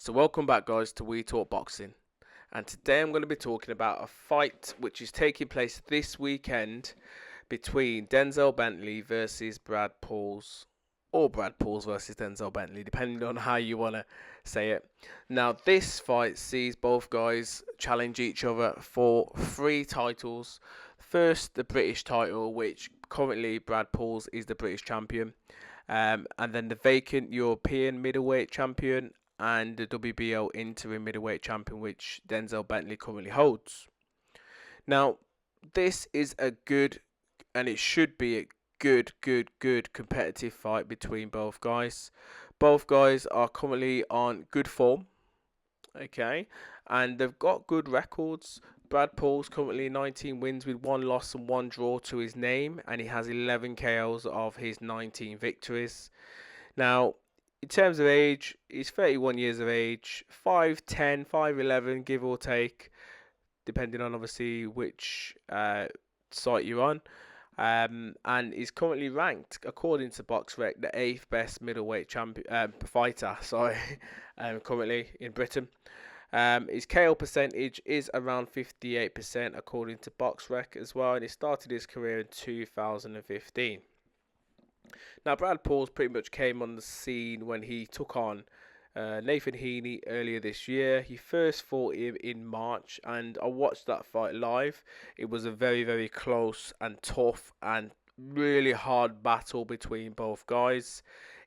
So welcome back guys to We Talk Boxing, and today I'm going to be talking about a fight which is taking place this weekend between Denzel Bentley versus Brad Pauls, or Brad Pauls versus Denzel Bentley, depending on how you want to say it. Now this fight sees both guys challenge each other for three titles. First, the British title, which currently Brad Pauls is the British champion. And then the vacant European middleweight champion and the WBO interim middleweight champion, which Denzel Bentley currently holds. Now, this is a good, and it should be a good competitive fight between both guys. Both guys are currently on good form, okay, and they've got good records. Brad Paul's currently 19 wins with 1 loss and 1 draw to his name, and he has 11 KOs of his 19 victories. Now, in terms of age, he's 31 years of age, 5'10", 5'11", give or take, depending on obviously which site you're on. And he's currently ranked, according to BoxRec, the 8th best middleweight fighter. Currently in Britain. His KO percentage is around 58%, according to BoxRec as well, and he started his career in 2015. Now, Brad Pauls pretty much came on the scene when he took on Nathan Heaney earlier this year. He first fought him in March, and I watched that fight live. It was a very close and tough and really hard battle between both guys.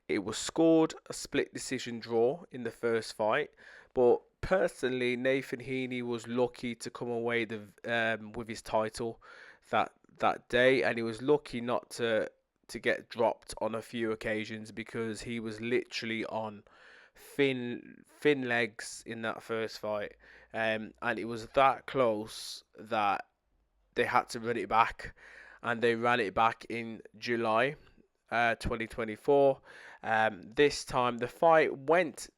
It was scored a split decision draw in the first fight, but personally, Nathan Heaney was lucky to come away with his title that day, and he was lucky not to get dropped on a few occasions because he was literally on thin legs in that first fight, and it was that close that they had to run it back, and they ran it back in July 2024. This time the fight went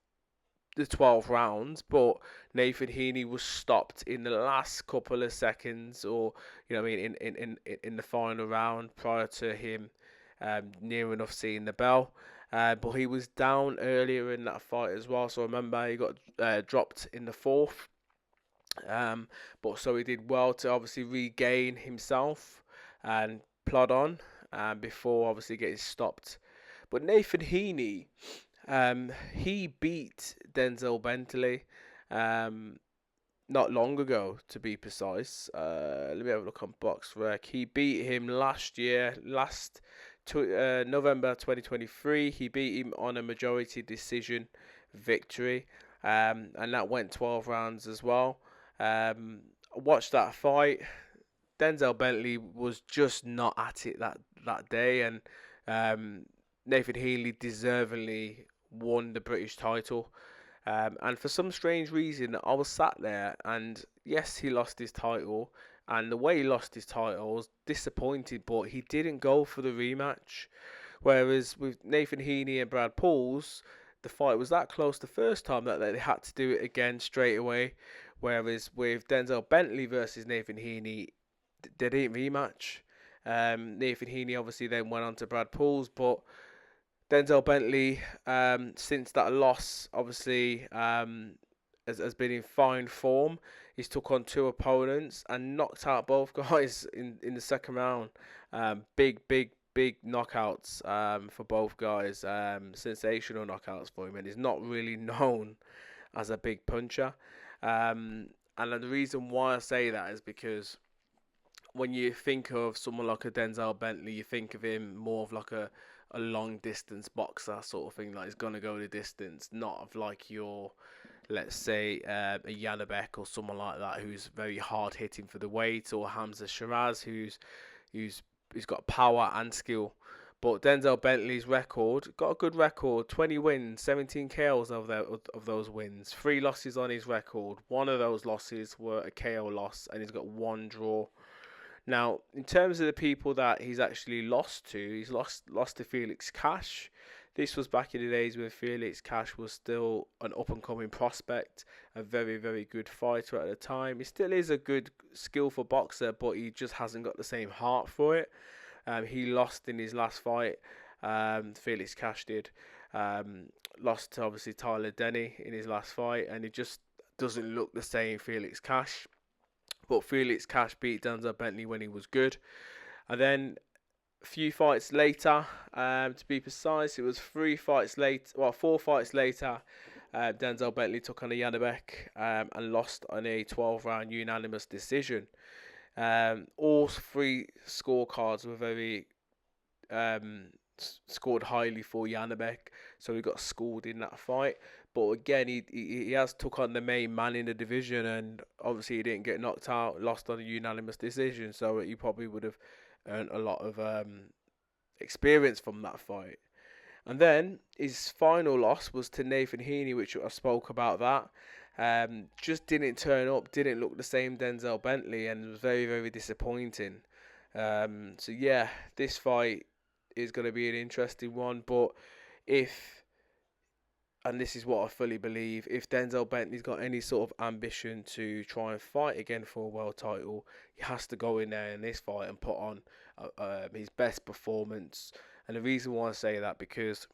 the 12 rounds, but Nathan Heaney was stopped in the last couple of seconds, or I mean, in the final round prior to him near enough seeing the bell. But he was down earlier in that fight as well, so I remember he got dropped in the fourth. But so he did well to obviously regain himself and plod on before obviously getting stopped. But Nathan Heaney, he beat Denzel Bentley not long ago, to be precise. Let me have a look on BoxRec. He beat him last year, November 2023. He beat him on a majority decision victory, and that went 12 rounds as well. I watched that fight. Denzel Bentley was just not at it that day, and Nathan Heaney deservedly won the British title. And for some strange reason, I was sat there, and yes, he lost his title, and the way he lost his title, I was disappointed, but he didn't go for the rematch. Whereas with Nathan Heaney and Brad Pauls, the fight was that close the first time that they had to do it again straight away. Whereas with Denzel Bentley versus Nathan Heaney, they didn't rematch. Nathan Heaney obviously then went on to Brad Pauls, but Denzel Bentley, since that loss, obviously has been in fine form. He's took on 2 opponents and knocked out both guys in the second round. Big knockouts for both guys. Sensational knockouts for him, and he's not really known as a big puncher. And the reason why I say that is because when you think of someone like a Denzel Bentley, you think of him more of like a long distance boxer sort of thing, like he's gonna go the distance, not of like your, let's say, a Yanabek or someone like that who's very hard hitting for the weight, or Hamza Shiraz who's got power and skill. But Denzel Bentley's record, got a good record, 20 wins, 17 KOs of those wins, 3 losses on his record. One of those losses were a KO loss, and he's got 1 draw. Now, in terms of the people that he's actually lost to, he's lost to Felix Cash. This was back in the days when Felix Cash was still an up-and-coming prospect, a very good fighter at the time. He still is a good, skillful boxer, but he just hasn't got the same heart for it. He lost in his last fight, Felix Cash did. Um, Lost to obviously Tyler Denny in his last fight, and it just doesn't look the same. Felix Cash, but Felix Cash beat Denzel Bentley when he was good, and then a few fights later, to be precise, it was 3 fights later. Well, 4 fights later, Denzel Bentley took on a Janibek and lost on a 12-round unanimous decision. All three scorecards were very scored highly for Janibek, so he got schooled in that fight. But again, he has took on the main man in the division, and obviously he didn't get knocked out, lost on a unanimous decision, so he probably would have earned a lot of experience from that fight. And then his final loss was to Nathan Heaney, which I spoke about that. Just didn't turn up, didn't look the same Denzel Bentley, and was very, very disappointing. So yeah, this fight is going to be an interesting one. But if, and this is what I fully believe, if Denzel Bentley's got any sort of ambition to try and fight again for a world title, he has to go in there in this fight and put on his best performance. And the reason why I say that, because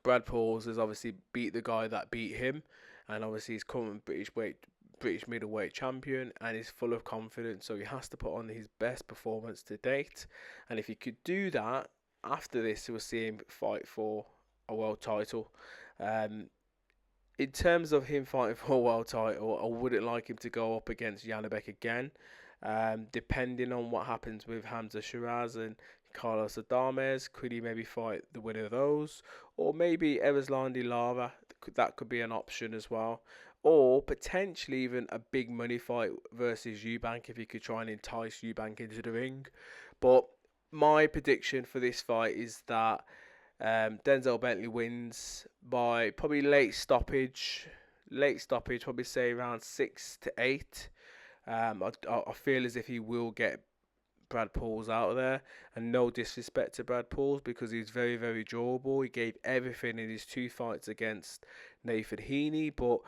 Brad Pauls has obviously beat the guy that beat him, and obviously he's current British middleweight champion, and is full of confidence. So he has to put on his best performance to date. And if he could do that, after this, we'll see him fight for a world title. In terms of him fighting for a world title, I wouldn't like him to go up against Janibek again. Depending on what happens with Hamza Shiraz and Carlos Adames, could he maybe fight the winner of those? Or maybe Erislandy Lara, that could be an option as well. Or potentially even a big money fight versus Eubank, if he could try and entice Eubank into the ring. But my prediction for this fight is that Denzel Bentley wins by probably late stoppage. Probably say around 6 to 8. I feel as if he will get Brad Pauls out of there, and no disrespect to Brad Pauls, because he's very, very durable. He gave everything in his 2 fights against Nathan Heaney, but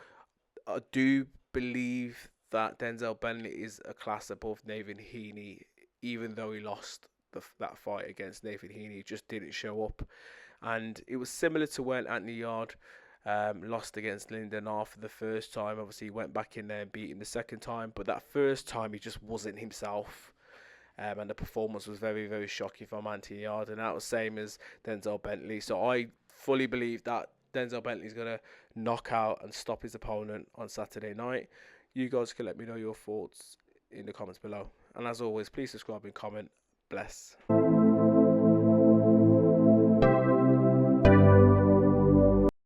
I do believe that Denzel Bentley is a class above Nathan Heaney, even though he lost that fight against Nathan Heaney. He just didn't show up. And it was similar to when Anthony Yard lost against Lyndon after the first time. Obviously, he went back in there and beat him the second time, but that first time he just wasn't himself. And the performance was very, very shocking from Anthony Yard, and that was same as Denzel Bentley. So I fully believe that Denzel Bentley is going to knock out and stop his opponent on Saturday night. You guys can let me know your thoughts in the comments below. And as always, please subscribe and comment. Bless.